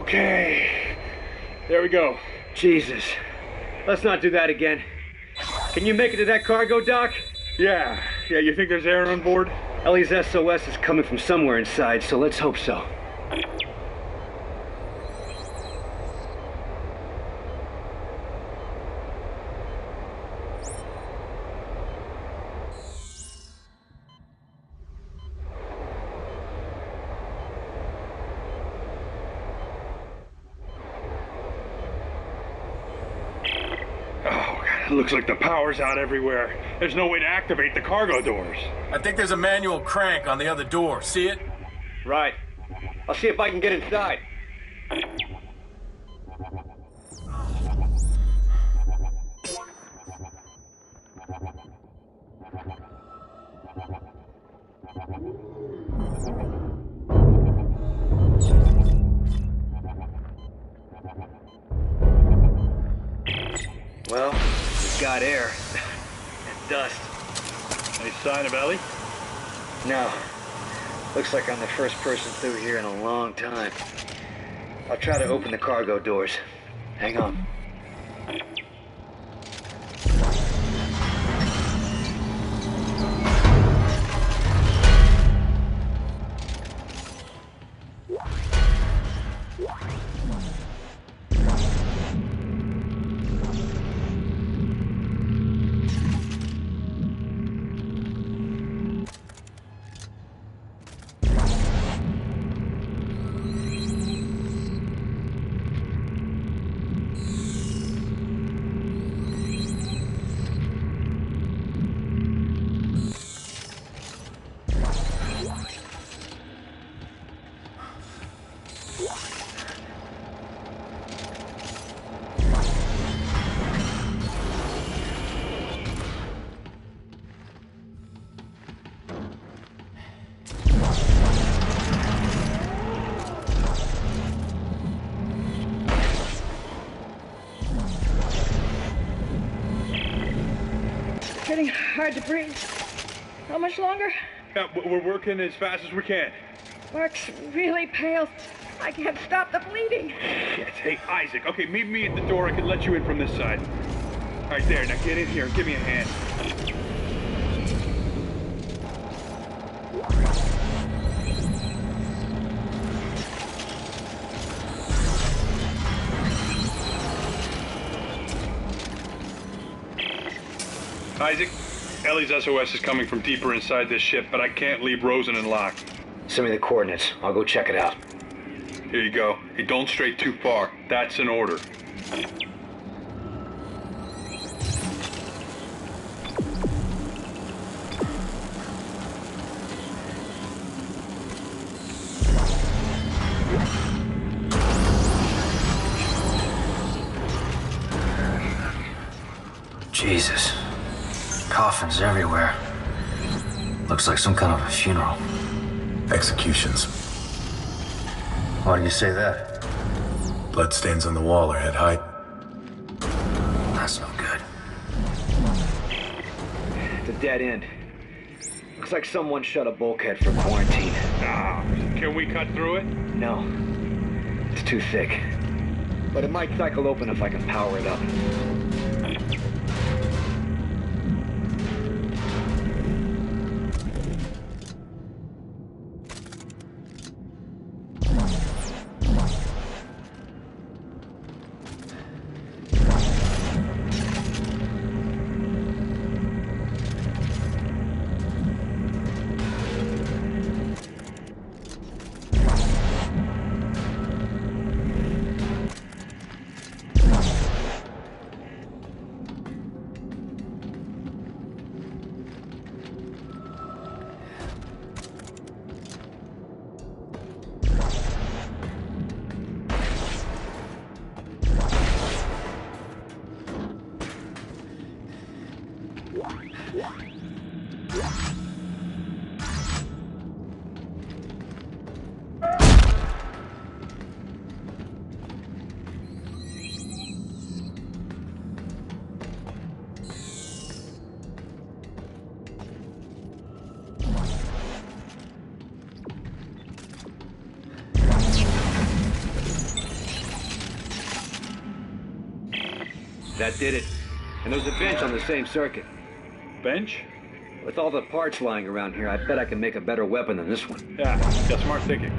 Okay. There we go. Jesus. Let's not do that again. Can you make it to that cargo dock? Yeah, you think there's air on board? Ellie's SOS is coming from somewhere inside, so let's hope so. It looks like the power's out everywhere. There's no way to activate the cargo doors. I think there's a manual crank on the other door. See it? Right. I'll see if I can get inside. Well, we've got air. And dust. Any sign of Ellie? No. Looks like I'm the first person through here in a long time. I'll try to open the cargo doors. Hang on. Getting hard to breathe. How much longer? Yeah, we're working as fast as we can. Mark's really pale. I can't stop the bleeding. Shit. Hey, Isaac. Okay, meet me at the door. I can let you in from this side. All right, there. Now get in here and give me a hand. Isaac, Ellie's SOS is coming from deeper inside this ship, but I can't leave Rosen locked. Send me the coordinates. I'll go check it out. Here you go. Hey, don't stray too far. That's an order. Jesus. Coffins everywhere. Looks like some kind of a funeral. Executions. Why do you say that? Bloodstains on the wall are at height. That's no good. It's a dead end. Looks like someone shut a bulkhead for quarantine. Ah, can we cut through it? No. It's too thick. But it might cycle open if I can power it up. That did it. And there's a bench on the same circuit. Bench? With all the parts lying around here, I bet I can make a better weapon than this one. Yeah, smart thinking.